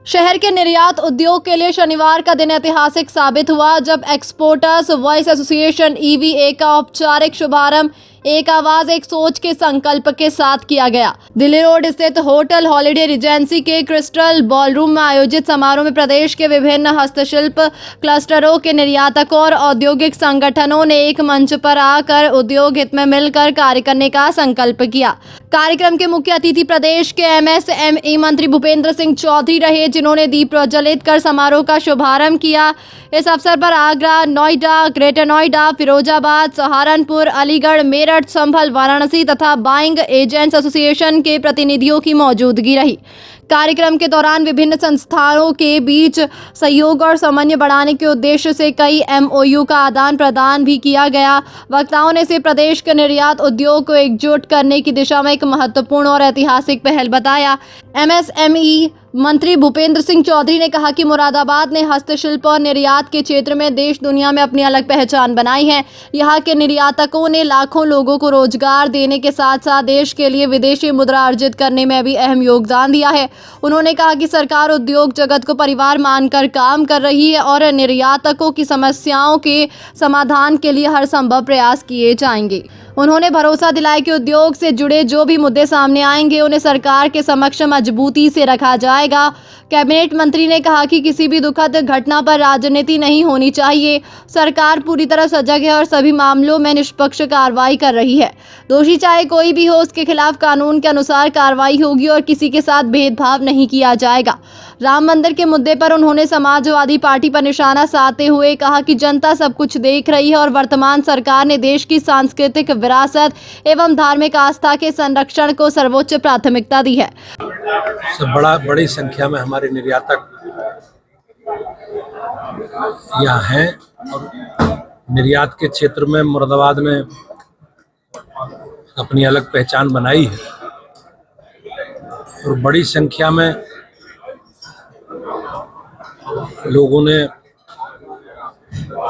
शहर के निर्यात उद्योग के लिए शनिवार का दिन ऐतिहासिक साबित हुआ जब एक्सपोर्टर्स वॉइस एसोसिएशन EVA का औपचारिक शुभारंभ एक आवाज एक सोच के संकल्प के साथ किया गया। दिल्ली रोड स्थित होटल हॉलिडे रिजेंसी के क्रिस्टल बॉलरूम में आयोजित समारोह में प्रदेश के विभिन्न हस्तशिल्प क्लस्टरों के निर्यातकों और औद्योगिक संगठनों ने एक मंच पर आकर उद्योग हित में मिलकर कार्य करने का संकल्प किया। कार्यक्रम के मुख्य अतिथि प्रदेश के MSME मंत्री भूपेंद्र सिंह चौधरी रहे, जिन्होंने दीप प्रज्वलित कर समारोह का शुभारंभ किया। इस अवसर पर आगरा, नोएडा, ग्रेटर नोएडा, फिरोजाबाद, सहारनपुर, अलीगढ़, मेरठ, संभल, वाराणसी तथा बाइंग एजेंट्स एसोसिएशन के प्रतिनिधियों की मौजूदगी रही। कार्यक्रम के दौरान विभिन्न संस्थानों के बीच सहयोग और समन्वय बढ़ाने के उद्देश्य से कई MOU का आदान प्रदान भी किया गया। वक्ताओं ने इसे प्रदेश के निर्यात उद्योग को एकजुट करने की दिशा में एक महत्वपूर्ण और ऐतिहासिक पहल बताया। MSME मंत्री भूपेंद्र सिंह चौधरी ने कहा कि मुरादाबाद ने हस्तशिल्प और निर्यात के क्षेत्र में देश दुनिया में अपनी अलग पहचान बनाई है। यहाँ के निर्यातकों ने लाखों लोगों को रोजगार देने के साथ साथ देश के लिए विदेशी मुद्रा अर्जित करने में भी अहम योगदान दिया है। उन्होंने कहा कि सरकार उद्योग जगत को परिवार मानकर काम कर रही है और निर्यातकों की समस्याओं के समाधान के लिए हर संभव प्रयास किए जाएंगे। उन्होंने भरोसा दिलाया कि उद्योग से जुड़े जो भी मुद्दे सामने आएंगे उन्हें सरकार के समक्ष मजबूती से रखा जाएगा। कैबिनेट मंत्री ने कहा कि किसी भी दुखद घटना पर राजनीति नहीं होनी चाहिए। सरकार पूरी तरह सजग है और सभी मामलों में निष्पक्ष कार्रवाई कर रही है। दोषी चाहे कोई भी हो, उसके खिलाफ कानून के अनुसार कार्रवाई होगी और किसी के साथ भेदभाव नहीं किया जाएगा। राम मंदिर के मुद्दे पर उन्होंने समाजवादी पार्टी पर निशाना साधते हुए कहा कि जनता सब कुछ देख रही है और वर्तमान सरकार ने देश की सांस्कृतिक विरासत एवं धार्मिक आस्था के संरक्षण को सर्वोच्च प्राथमिकता दी है। बड़ी संख्या में हमारे निर्यातक यहाँ हैं और निर्यात के क्षेत्र में मुरादाबाद ने अपनी अलग पहचान बनाई है और बड़ी संख्या में लोगों ने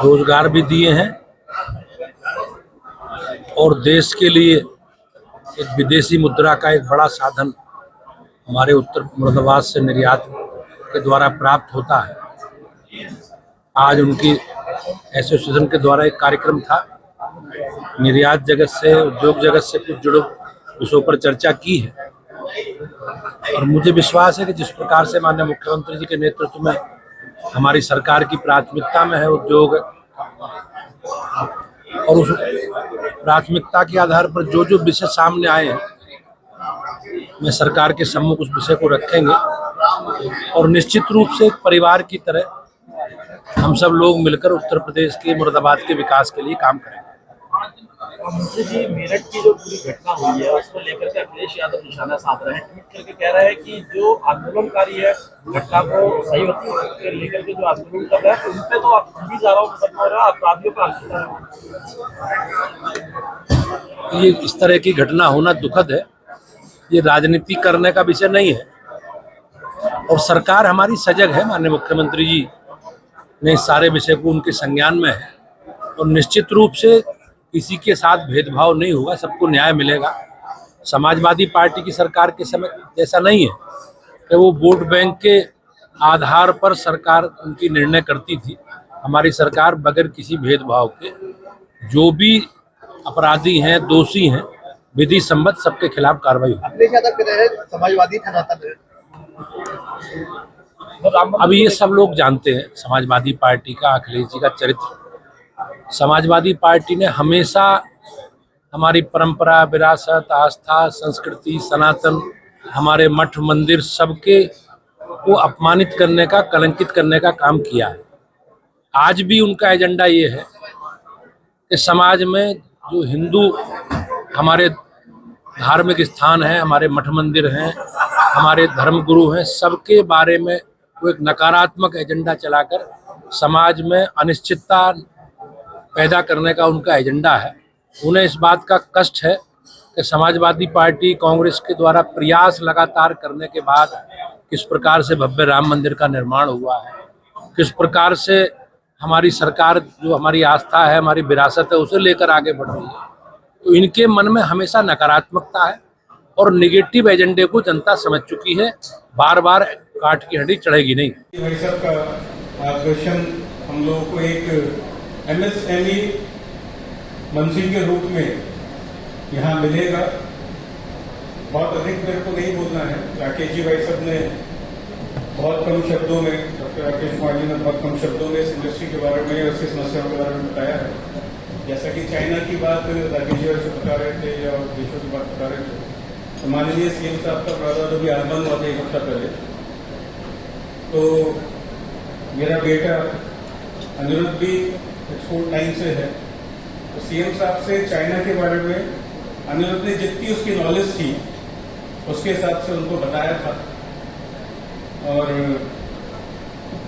रोजगार भी दिए हैं और देश के लिए एक विदेशी मुद्रा का एक बड़ा साधन हमारे उत्तर मुरादाबाद से निर्यात के द्वारा प्राप्त होता है। आज उनकी एसोसिएशन के द्वारा एक कार्यक्रम था, निर्यात जगत से, उद्योग जगत से कुछ जुड़े विषयों पर चर्चा की है और मुझे विश्वास है कि जिस प्रकार से माननीय मुख्यमंत्री जी के नेतृत्व में हमारी सरकार की प्राथमिकता में है उद्योग और उस प्राथमिकता के आधार पर जो जो विषय सामने आए हैं मैं सरकार के सम्मुख उस विषय को रखेंगे और निश्चित रूप से एक परिवार की तरह हम सब लोग मिलकर उत्तर प्रदेश के मुरादाबाद के विकास के लिए काम करेंगे। मंत्री जी, मेरठ की जो पूरी घटना हुई है उसको लेकर के अखिलेश यादव निशाना साध रहे हैं। ट्वीट करके कह रहे हैं कि जो आंदोलनकारी है घटना को सही वक्त लेकर के जो आंदोलन कर रहे हैं उन पे तो पुलिस आरोप खत्म हो रहा है, अपराधियों पर। ये इस तरह की घटना होना दुखद है, ये राजनीति करने का विषय नहीं है और सरकार हमारी सजग है। माननीय मुख्यमंत्री जी ने इस सारे विषय को उनके संज्ञान में है और निश्चित रूप से किसी के साथ भेदभाव नहीं होगा, सबको न्याय मिलेगा। समाजवादी पार्टी की सरकार के समय ऐसा नहीं है कि वो वोट बैंक के आधार पर सरकार उनकी निर्णय करती थी। हमारी सरकार बगैर किसी भेदभाव के जो भी अपराधी हैं, दोषी हैं, विधि सम्मत सबके खिलाफ कार्रवाई होगी। समाजवादी अब ये सब लोग जानते हैं समाजवादी पार्टी का, अखिलेश जी का चरित्र। समाजवादी पार्टी ने हमेशा हमारी परंपरा, विरासत, आस्था, संस्कृति, सनातन, हमारे मठ मंदिर सबके को अपमानित करने का, कलंकित करने का काम किया है। आज भी उनका एजेंडा ये है कि समाज में जो हिंदू हमारे धार्मिक स्थान हैं, हमारे मठ मंदिर हैं, हमारे धर्म गुरु हैं, सबके बारे में वो एक नकारात्मक एजेंडा चलाकर समाज में अनिश्चितता पैदा करने का उनका एजेंडा है। उन्हें इस बात का कष्ट है कि समाजवादी पार्टी कांग्रेस के द्वारा प्रयास लगातार करने के बाद किस प्रकार से भव्य राम मंदिर का निर्माण हुआ है, किस प्रकार से हमारी सरकार जो हमारी आस्था है, हमारी विरासत है, उसे लेकर आगे बढ़ रही है। तो इनके मन में हमेशा नकारात्मकता है और निगेटिव एजेंडे को जनता समझ चुकी है। बार बार काठ की हड्डी चढ़ेगी नहीं। भाई साहब का आकर्षण हम लोगों को एक MSME मंजिल के रूप में यहाँ मिलेगा। बहुत अधिक मेरे को नहीं बोलना है। राकेश जी भाई साहब ने बहुत कम शब्दों में, डॉक्टर राकेश कुमार जी ने बहुत कम शब्दों में इस इंडस्ट्री के बारे में और इसकी समस्याओं के बारे में बताया है। जैसा कि चाइना की बात राकेश जी से बता रहे थे या देशों की बात बता रहे थे, तो माननीय CM साहब का प्रावधान अभी आगमन हुआ था 1 हफ्ता पहले। तो मेरा बेटा अनिरुद्ध भी एक्सपोर्ट लाइन से है, तो CM साहब से चाइना के बारे में अनिरुद्ध ने जितनी उसकी नॉलेज थी उसके हिसाब से उनको बताया था। और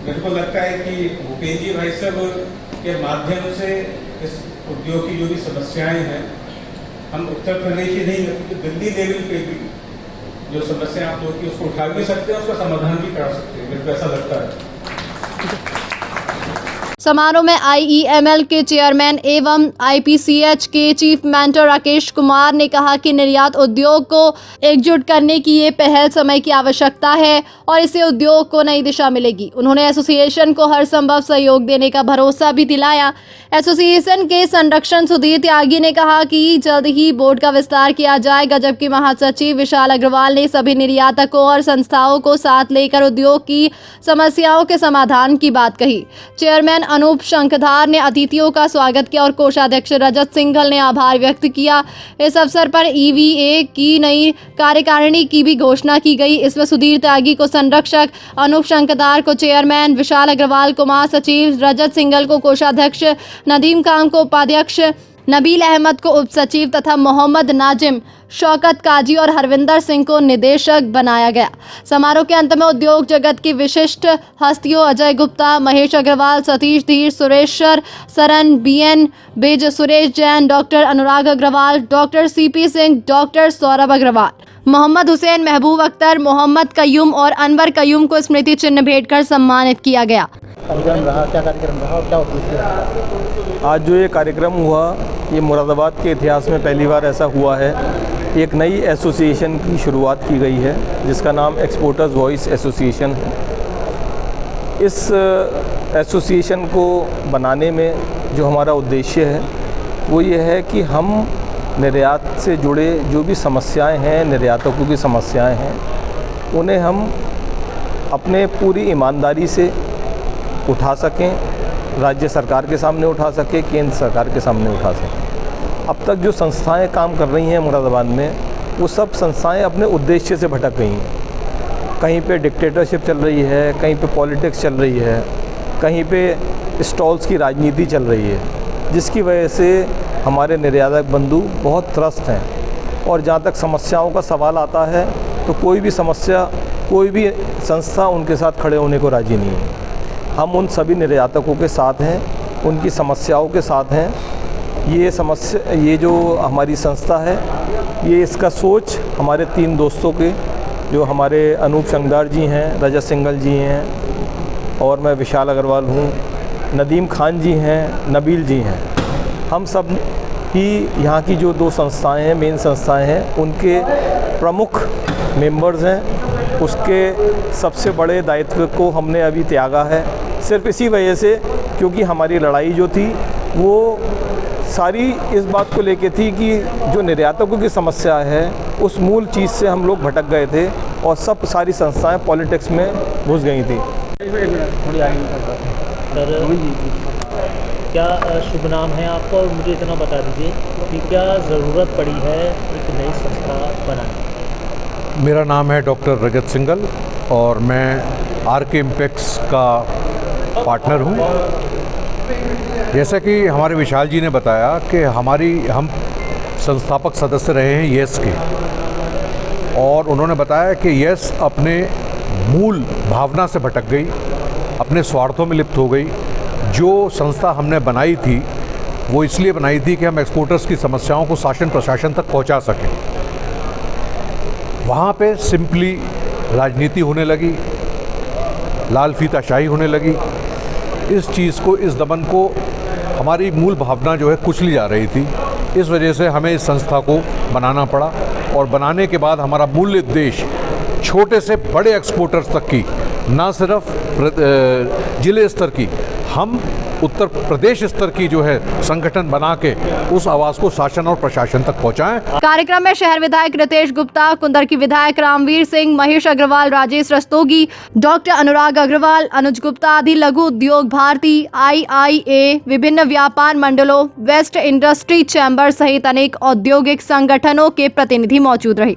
मेरे को लगता है कि भूपेंद्र जी भाई साहब के माध्यम से इस उद्योग की जो भी समस्याएं हैं, हम उत्तर प्रदेश ही नहीं बल्कि दिल्ली लेवल पे भी जो समस्या आप लोग की उसको उठा भी सकते हैं, उसका समाधान भी करा सकते हैं, मेरे को ऐसा लगता है। समारोह में IEML के चेयरमैन एवं IPCH के चीफ मेंटर राकेश कुमार ने कहा कि निर्यात उद्योग को एकजुट करने की ये पहल समय की आवश्यकता है और इससे उद्योग को नई दिशा मिलेगी। उन्होंने एसोसिएशन को हर संभव सहयोग देने का भरोसा भी दिलाया। एसोसिएशन के संरक्षण सुधीर त्यागी ने कहा कि जल्द ही बोर्ड का विस्तार किया जाएगा, जबकि महासचिव विशाल अग्रवाल ने सभी निर्यातकों और संस्थाओं को साथ लेकर उद्योग की समस्याओं के समाधान की बात कही। चेयरमैन अनूप शंखधार ने अतिथियों का स्वागत किया और कोषाध्यक्ष रजत सिंघल ने आभार व्यक्त किया। इस अवसर पर EVA की नई कार्यकारिणी की भी घोषणा की गई। इसमें सुधीर त्यागी को संरक्षक, अनूप शंखधार को चेयरमैन, विशाल अग्रवाल को महासचिव, रजत सिंघल को कोषाध्यक्ष, नदीम खान को उपाध्यक्ष, नबील अहमद को उप सचिव तथा मोहम्मद नाजिम, शौकत काजी और हरविंदर सिंह को निदेशक बनाया गया। समारोह के अंत में उद्योग जगत की विशिष्ट हस्तियों Ajay Gupta, Mahesh Agarwal, Satish Dhir, Sureshwar Saran, BN Baij, Suresh Jain, doctor Anurag Agarwal, doctor CP Singh, doctor Saurabh Agarwal, Mohammad Hussain, Mehboob Akhtar, Mohammad Qayyum और अनवर कयूम को स्मृति चिन्ह भेंट कर सम्मानित किया गया। आज जो ये कार्यक्रम हुआ, ये मुरादाबाद के इतिहास में पहली बार ऐसा हुआ है। एक नई एसोसिएशन की शुरुआत की गई है जिसका नाम एक्सपोर्टर्स वॉइस एसोसिएशन है। इस एसोसिएशन को बनाने में जो हमारा उद्देश्य है वो ये है कि हम निर्यात से जुड़े जो भी समस्याएं हैं, निर्यातकों की समस्याएं हैं, उन्हें हम अपने पूरी ईमानदारी से उठा सकें, राज्य सरकार के सामने उठा सकें, केंद्र सरकार के सामने उठा सकें। अब तक जो संस्थाएं काम कर रही हैं मुरादाबाद में, वो सब संस्थाएं अपने उद्देश्य से भटक गई हैं। कहीं पे डिक्टेटरशिप चल रही है, कहीं पे पॉलिटिक्स चल रही है, कहीं पे स्टॉल्स की राजनीति चल रही है, जिसकी वजह से हमारे निर्यातक बंधु बहुत त्रस्त हैं। और जहाँ तक समस्याओं का सवाल आता है तो कोई भी समस्या, कोई भी संस्था उनके साथ खड़े होने को राजी नहीं है। हम उन सभी निर्यातकों के साथ हैं, उनकी समस्याओं के साथ हैं। ये जो हमारी संस्था है, ये इसका सोच हमारे 3 दोस्तों के, जो हमारे अनूप शंखधार जी हैं, रजत सिंघल जी हैं और मैं विशाल अग्रवाल हूँ, नदीम खान जी हैं, नबील जी हैं, हम सब ही यहाँ की जो 2 संस्थाएं हैं, मेन संस्थाएं हैं, उनके प्रमुख मेंबर्स हैं। उसके सबसे बड़े दायित्व को हमने अभी त्यागा है, सिर्फ इसी वजह से क्योंकि हमारी लड़ाई जो थी वो सारी इस बात को लेके थी कि जो निर्यातकों की समस्या है उस मूल चीज़ से हम लोग भटक गए थे और सारी संस्थाएं पॉलिटिक्स में घुस गई थी। सर, क्या शुभ नाम है आपका और मुझे इतना बता दीजिए कि क्या ज़रूरत पड़ी है एक नई संस्था बनाने? मेरा नाम है डॉक्टर रजत सिंघल और मैं RK इम्पैक्ट्स का पार्टनर हूँ। जैसा कि हमारे विशाल जी ने बताया कि हम संस्थापक सदस्य रहे हैं येस के, और उन्होंने बताया कि येस अपने मूल भावना से भटक गई, अपने स्वार्थों में लिप्त हो गई। जो संस्था हमने बनाई थी वो इसलिए बनाई थी कि हम एक्सपोर्टर्स की समस्याओं को शासन प्रशासन तक पहुंचा सकें। वहाँ पे सिंपली राजनीति होने लगी, लाल फीताशाही होने लगी। इस चीज़ को, इस दमन को हमारी मूल भावना जो है कुचली जा रही थी। इस वजह से हमें इस संस्था को बनाना पड़ा और बनाने के बाद हमारा मूल उद्देश्य छोटे से बड़े एक्सपोर्टर्स तक की ना सिर्फ जिले स्तर की, हम उत्तर प्रदेश स्तर की जो है संगठन बना के उस आवाज़ को शासन और प्रशासन तक पहुंचाएं। कार्यक्रम में शहर विधायक रितेश गुप्ता, कुंदर की विधायक रामवीर सिंह, महेश अग्रवाल, राजेश रस्तोगी, डॉक्टर अनुराग अग्रवाल, अनुज गुप्ता आदि लघु उद्योग भारती, IIA, विभिन्न व्यापार मंडलों, वेस्ट इंडस्ट्री चैम्बर सहित अनेक औद्योगिक संगठनों के प्रतिनिधि मौजूद रहे।